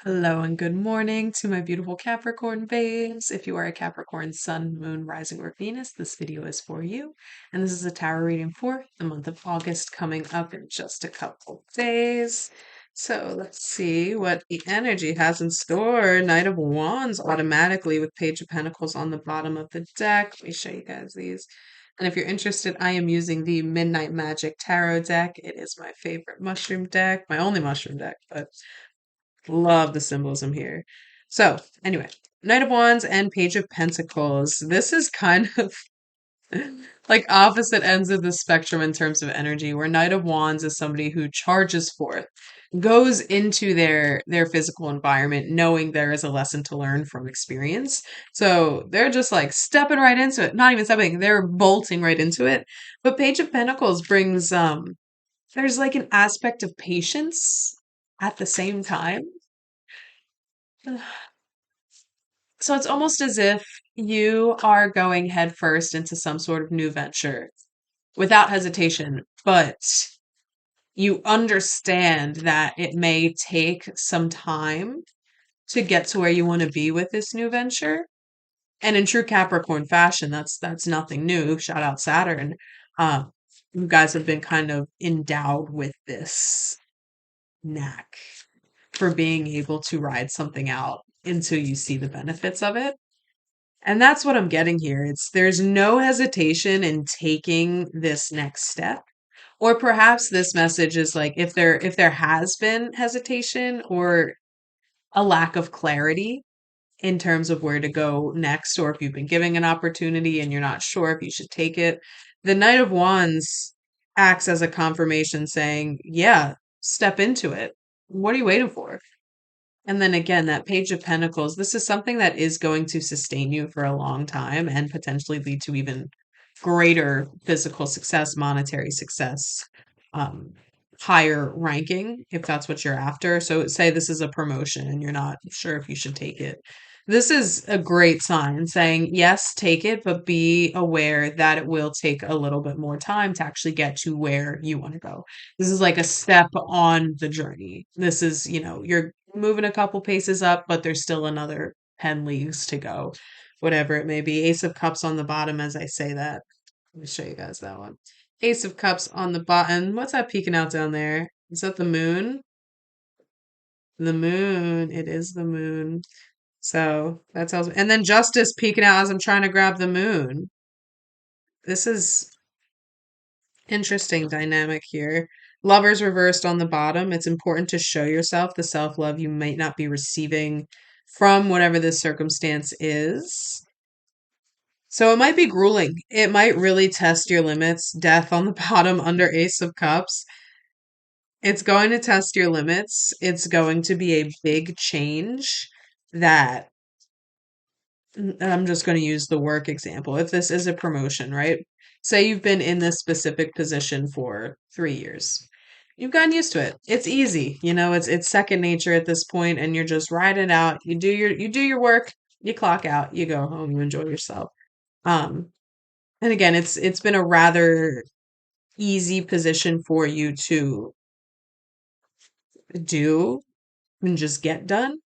Hello and good morning to my beautiful Capricorn babes. If you are a Capricorn sun, moon, rising, or Venus, this video is for you. And this is a tarot reading for the month of August coming up in just a couple days. So let's see what the energy has in store. Knight of Wands automatically with Page of Pentacles on the bottom of the deck. Let me show you guys these. And if you're interested, I am using the Midnight Magic Tarot deck. It is my favorite mushroom deck, my only mushroom deck, but love the symbolism here. So, anyway, Knight of Wands and Page of Pentacles. This is kind of like opposite ends of the spectrum in terms of energy, where Knight of Wands is somebody who charges forth, goes into their physical environment knowing there is a lesson to learn from experience. So they're just like stepping right into it. Not even stepping, they're bolting right into it. But Page of Pentacles brings there's like an aspect of patience at the same time. So it's almost as if you are going headfirst into some sort of new venture without hesitation, but you understand that it may take some time to get to where you want to be with this new venture. And in true Capricorn fashion, that's nothing new. Shout out Saturn. Uh, you guys have been kind of endowed with this knack for being able to ride something out until you see the benefits of it. And that's what I'm getting here. It's there's no hesitation in taking this next step. Or perhaps this message is like if there has been hesitation or a lack of clarity in terms of where to go next, or if you've been giving an opportunity and you're not sure if you should take it, the Knight of Wands acts as a confirmation saying, yeah, step into it. What are you waiting for? And then again, that Page of Pentacles, this is something that is going to sustain you for a long time and potentially lead to even greater physical success, monetary success, um, higher ranking, if that's what you're after. So, say this is a promotion and you're not sure if you should take it. This is a great sign saying, yes, take it, but be aware that it will take a little bit more time to actually get to where you want to go. This is like a step on the journey. This is, you're moving a couple paces up, but there's still another 10 leagues to go, whatever it may be. Ace of Cups on the bottom as I say that. Let me show you guys that one. Ace of Cups on the bottom. What's that peeking out down there? Is that the moon? The moon. It is the moon. So that tells me. And then Justice peeking out as I'm trying to grab the moon. This is interesting dynamic here. Lovers reversed on the bottom. It's important to show yourself the self love you might not be receiving from whatever this circumstance is. So it might be grueling. It might really test your limits. Death on the bottom under Ace of Cups. It's going to test your limits. It's going to be a big change that I'm just going to use the work example. If this is a promotion, right? Say you've been in this specific position for 3 years. You've gotten used to it. It's easy. It's second nature at this point, and you're just riding it out. You do your work, you clock out, you go home, you enjoy yourself. Um, and again, it's been a rather easy position for you to do and just get done.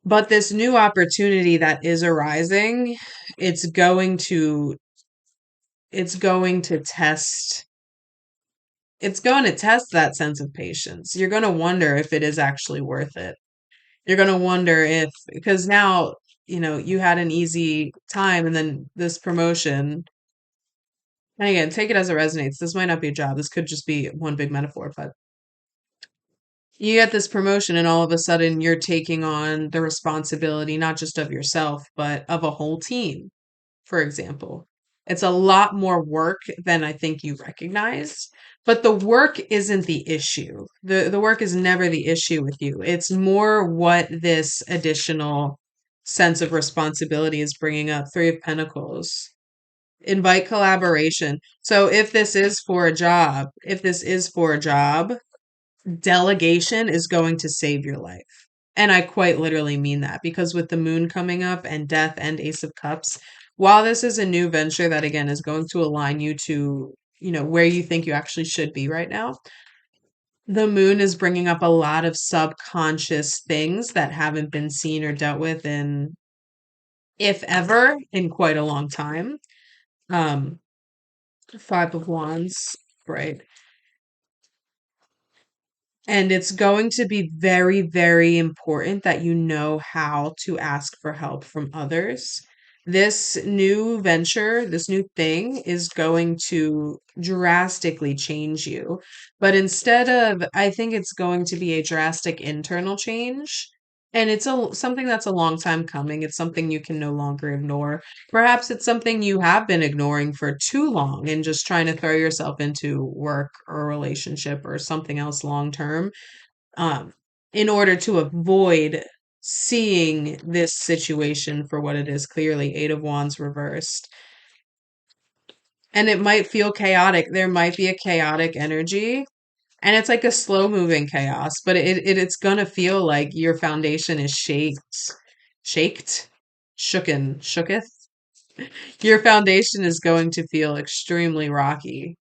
But this new opportunity that is arising, it's going to it's going to test it's going to test that sense of patience. You're going to wonder if it is actually worth it. You're going to wonder if because now, you had an easy time and then this promotion, and again, take it as it resonates. This might not be a job. This could just be one big metaphor, but you get this promotion and all of a sudden you're taking on the responsibility not just of yourself, but of a whole team, for example. It's a lot more work than I think you recognize, but the work isn't the issue. The work is never the issue with you. It's more what this additional sense of responsibility is bringing up. Three of Pentacles. Invite collaboration. So if this is for a job, delegation is going to save your life. And I quite literally mean that because with the moon coming up and death and Ace of Cups, while this is a new venture that again is going to align you to, where you think you actually should be right now, The moon is bringing up a lot of subconscious things that haven't been seen or dealt with in, if ever, in quite a long time. Um, Five of Wands, right? And it's going to be very, very important that you know how to ask for help from others. This new venture, this new thing is going to drastically change you. But instead of, I think it's going to be a drastic internal change. And it's something that's a long time coming. It's something you can no longer ignore. Perhaps it's something you have been ignoring for too long and just trying to throw yourself into work or a relationship or something else long term, um, in order to avoid seeing this situation for what it is, clearly Eight of Wands reversed. And it might feel chaotic. There might be a chaotic energy. And it's like a slow moving chaos, but it's gonna feel like your foundation is shaked, shooketh. Your foundation is going to feel extremely rocky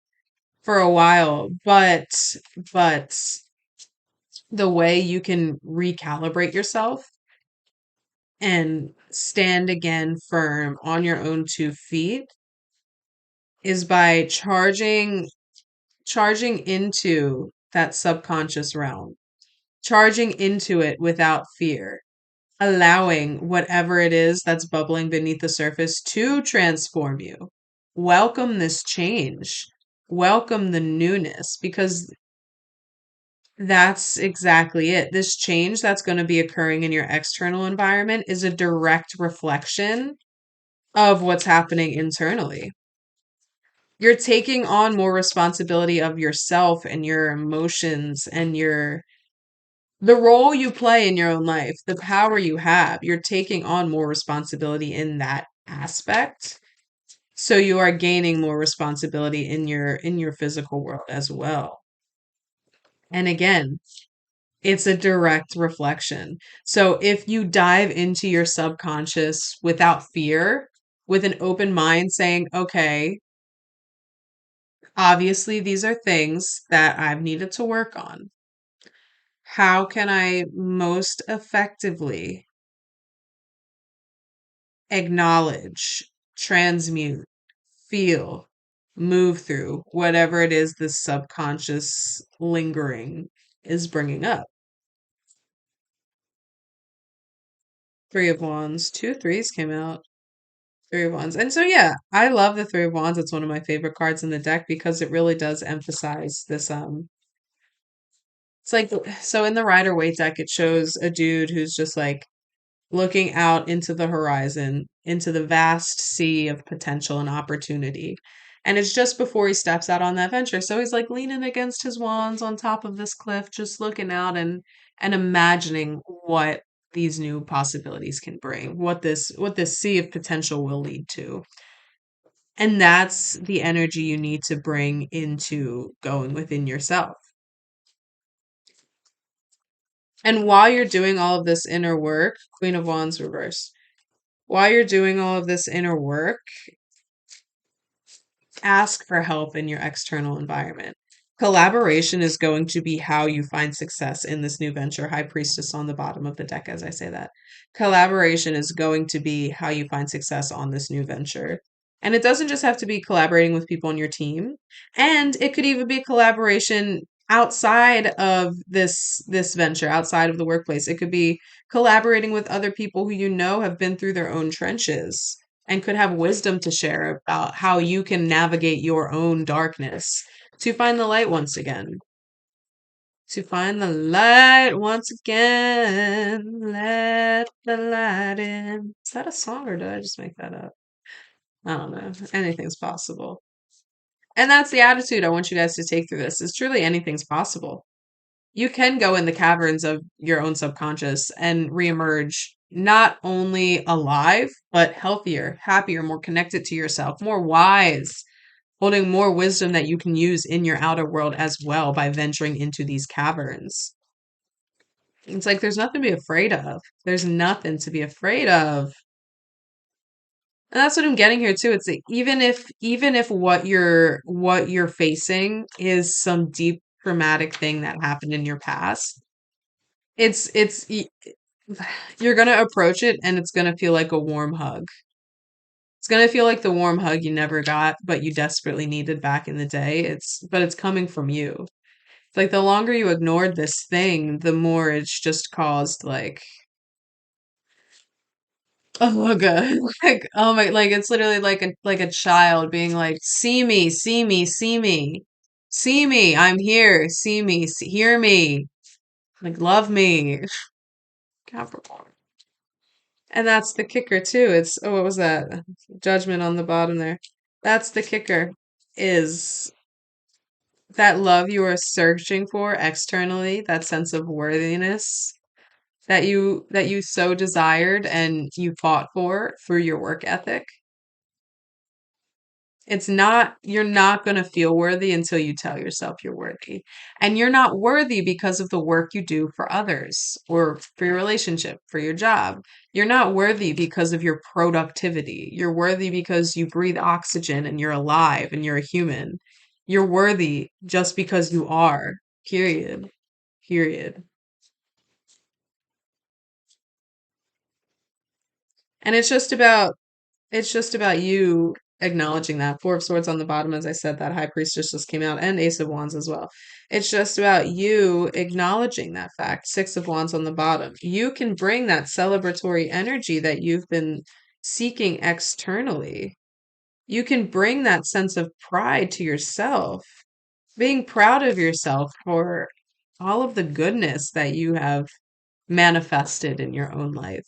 for a while, but the way you can recalibrate yourself and stand again firm on your own 2 feet is by charging into that subconscious realm, charging into it without fear, allowing whatever it is that's bubbling beneath the surface to transform you. Welcome this change. Welcome the newness, because that's exactly it. This change that's going to be occurring in your external environment is a direct reflection of what's happening internally. You're taking on more responsibility of yourself and your emotions and the role you play in your own life, the power you have. You're taking on more responsibility in that aspect. So you are gaining more responsibility in your physical world as well. And again, it's a direct reflection. So if you dive into your subconscious without fear, with an open mind saying, okay, obviously these are things that I've needed to work on. How can I most effectively acknowledge, transmute, feel, move through whatever it is this subconscious lingering is bringing up? Three of Wands, two threes came out. Three of Wands. And so, yeah, I love the Three of Wands. It's one of my favorite cards in the deck because it really does emphasize this. It's like, so in the Rider Waite deck, it shows a dude who's just like looking out into the horizon, into the vast sea of potential and opportunity. And it's just before he steps out on that venture. So he's like leaning against his wands on top of this cliff, just looking out and imagining what these new possibilities can bring, what this sea of potential will lead to. And that's the energy you need to bring into going within yourself. And while you're doing all of this inner work, Queen of Wands reversed, while you're doing all of this inner work, ask for help in your external environment. Collaboration is going to be how you find success in this new venture. High Priestess on the bottom of the deck as I say that. Collaboration is going to be how you find success on this new venture. And it doesn't just have to be collaborating with people on your team. And it could even be collaboration outside of this venture, outside of the workplace. It could be collaborating with other people who you know have been through their own trenches and could have wisdom to share about how you can navigate your own darkness to find the light once again. To find the light once again. Let the light in. Is that a song or did I just make that up? I don't know. Anything's possible. And that's the attitude I want you guys to take through this is truly anything's possible. You can go in the caverns of your own subconscious and reemerge not only alive, but healthier, happier, more connected to yourself, more wise, holding more wisdom that you can use in your outer world as well by venturing into these caverns. It's like there's nothing to be afraid of. There's nothing to be afraid of. And that's what I'm getting here too. It's like even if what you're facing is some deep traumatic thing that happened in your past, you're going to approach it and it's going to feel like a warm hug. It's going to feel like the warm hug you never got, but you desperately needed back in the day. But it's coming from you. It's like the longer you ignored this thing, the more it's just caused like, oh god, like oh my, like it's literally like a child being like, see me, see me, see me, see me, I'm here, see me, hear me, like love me, Capricorn. And that's the kicker too. It's oh, what was that? Judgment on the bottom there. That's the kicker. Is that love you are searching for externally, that sense of worthiness that you so desired and you fought for through your work ethic. It's not, you're not going to feel worthy until you tell yourself you're worthy. And you're not worthy because of the work you do for others or for your relationship, for your job. You're not worthy because of your productivity. You're worthy because you breathe oxygen and you're alive and you're a human. You're worthy just because you are. Period. Period. And it's just about you acknowledging that. Four of Swords on the bottom, as I said, that High Priestess just came out, and Ace of Wands as well. It's just about you acknowledging that fact. Six of Wands on the bottom. You can bring that celebratory energy that you've been seeking externally. You can bring that sense of pride to yourself, being proud of yourself for all of the goodness that you have manifested in your own life.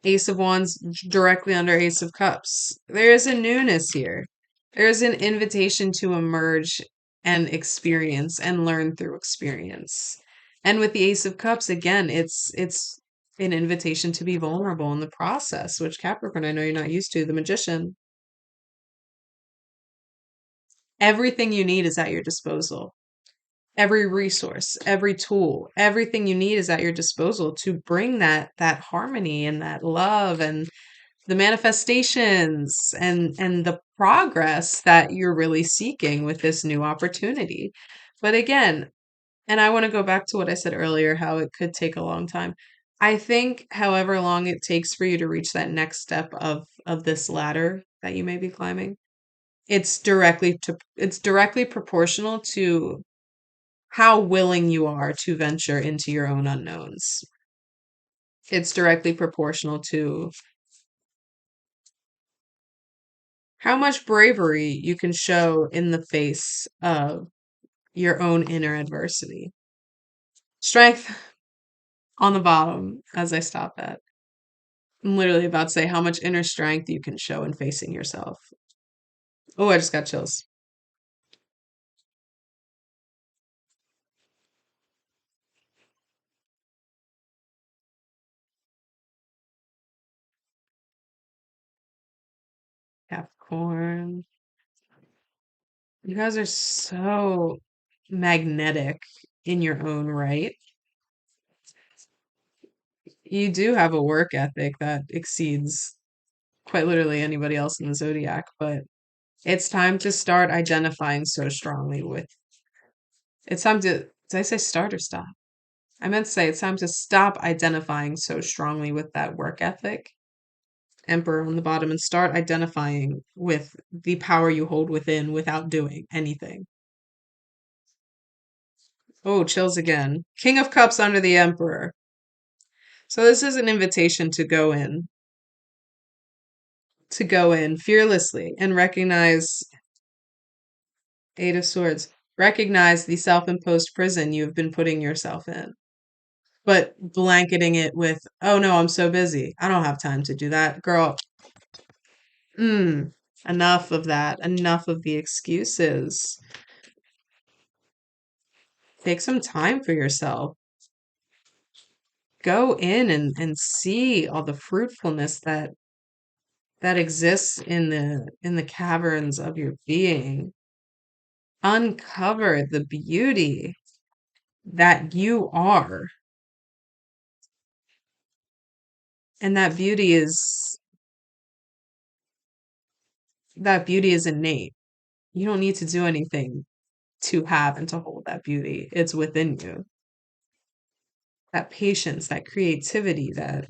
Ace of Wands directly under Ace of Cups. There is a newness here. There is an invitation to emerge and experience and learn through experience. And with the Ace of Cups, again, it's an invitation to be vulnerable in the process, which Capricorn, I know you're not used to. The Magician. Everything you need is at your disposal. Every resource, every tool, everything you need is at your disposal to bring that harmony and that love and the manifestations and the progress that you're really seeking with this new opportunity. But again, and I want to go back to what I said earlier, how it could take a long time. I think however long it takes for you to reach that next step of this ladder that you may be climbing, it's directly proportional to how willing you are to venture into your own unknowns. It's directly proportional to how much bravery you can show in the face of your own inner adversity. Strength on the bottom as I stop that. I'm literally about to say how much inner strength you can show in facing yourself. Oh, I just got chills. Capricorn. You guys are so magnetic in your own right. You do have a work ethic that exceeds quite literally anybody else in the zodiac, but it's time to start identifying so strongly with. It's time to. Did I say start or stop? I meant to say it's time to stop identifying so strongly with that work ethic, Emperor on the bottom, and start identifying with the power you hold within without doing anything. Oh, chills again. King of Cups under the Emperor. So this is an invitation to go in fearlessly and recognize Eight of Swords. Recognize the self-imposed prison you've been putting yourself in, but blanketing it with, "Oh no, I'm so busy. I don't have time to do that." Girl, enough of that. Enough of the excuses. Take some time for yourself. Go in and see all the fruitfulness that exists in the caverns of your being. Uncover the beauty that you are. And that beauty is innate. You don't need to do anything to have and to hold that beauty. It's within you. That patience, that creativity, that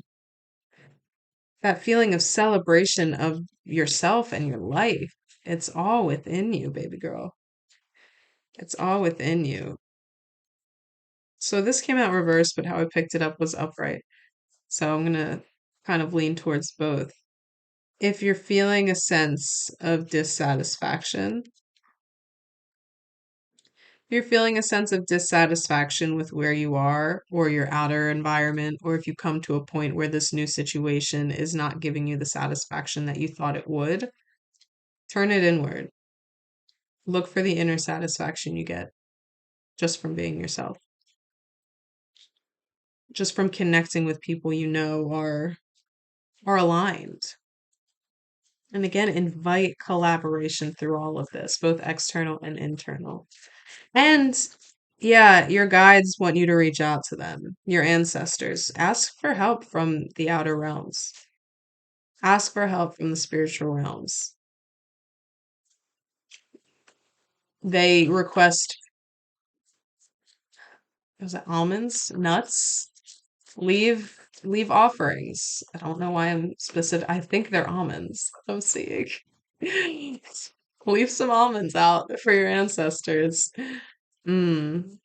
feeling of celebration of yourself and your life. It's all within you, baby girl. It's all within you. So this came out reversed, but how I picked it up was upright. So I'm going to kind of lean towards both. If you're feeling a sense of dissatisfaction, if you're feeling a sense of dissatisfaction with where you are or your outer environment, or if you come to a point where this new situation is not giving you the satisfaction that you thought it would, turn it inward. Look for the inner satisfaction you get just from being yourself, just from connecting with people you know are aligned. And again, invite collaboration through all of this, both external and internal. And yeah, your guides want you to reach out to them, your ancestors. Ask for help from the outer realms. Ask for help from the spiritual realms. They request, was it almonds, nuts? Leave offerings. I don't know why I'm specific. I think they're almonds. I'm seeing. Leave some almonds out for your ancestors. Mm.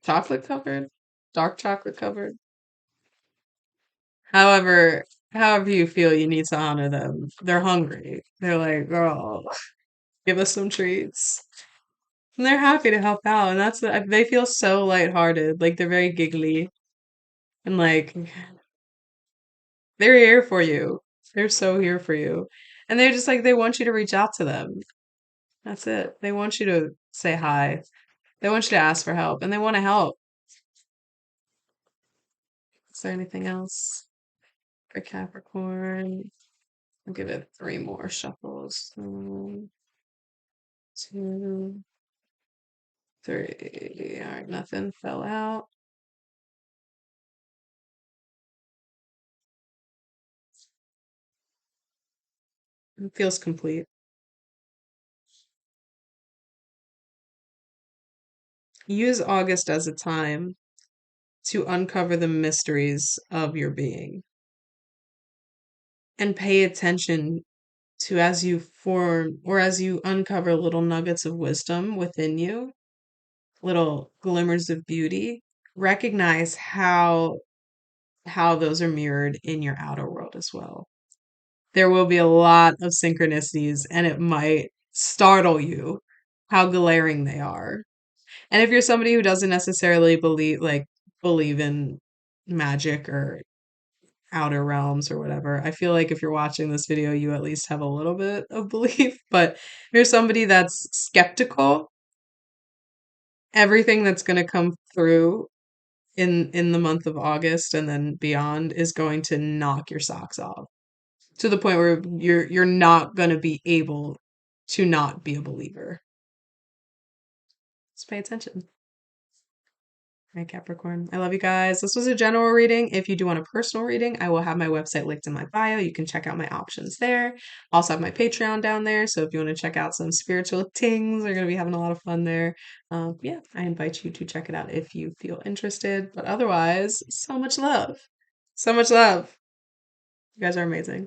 Chocolate covered? Dark chocolate covered? However, however you feel, you need to honor them. They're hungry. They're like, girl, give us some treats. And they're happy to help out. And they feel so lighthearted. Like they're very giggly. And like, they're here for you. They're so here for you. And they're just like, they want you to reach out to them. That's it. They want you to say hi. They want you to ask for help. And they want to help. Is there anything else for Capricorn? I'll give it three more shuffles. Two, three. All right, nothing fell out. It feels complete. Use August as a time to uncover the mysteries of your being and pay attention to as you form or as you uncover little nuggets of wisdom within you, little glimmers of beauty. Recognize how those are mirrored in your outer world as well. There will be a lot of synchronicities and it might startle you how glaring they are. And if you're somebody who doesn't necessarily believe in magic or outer realms or whatever, I feel like if you're watching this video, you at least have a little bit of belief. But if you're somebody that's skeptical, everything that's going to come through in the month of August and then beyond is going to knock your socks off to the point where you're not going to be able to not be a believer. Just pay attention. Right, Capricorn. I love you guys. This was a general reading. If you do want a personal reading, I will have my website linked in my bio. You can check out my options there. Also have my Patreon down there. So if you want to check out some spiritual things, we're going to be having a lot of fun there. Yeah, I invite you to check it out if you feel interested. But otherwise, so much love. So much love. You guys are amazing.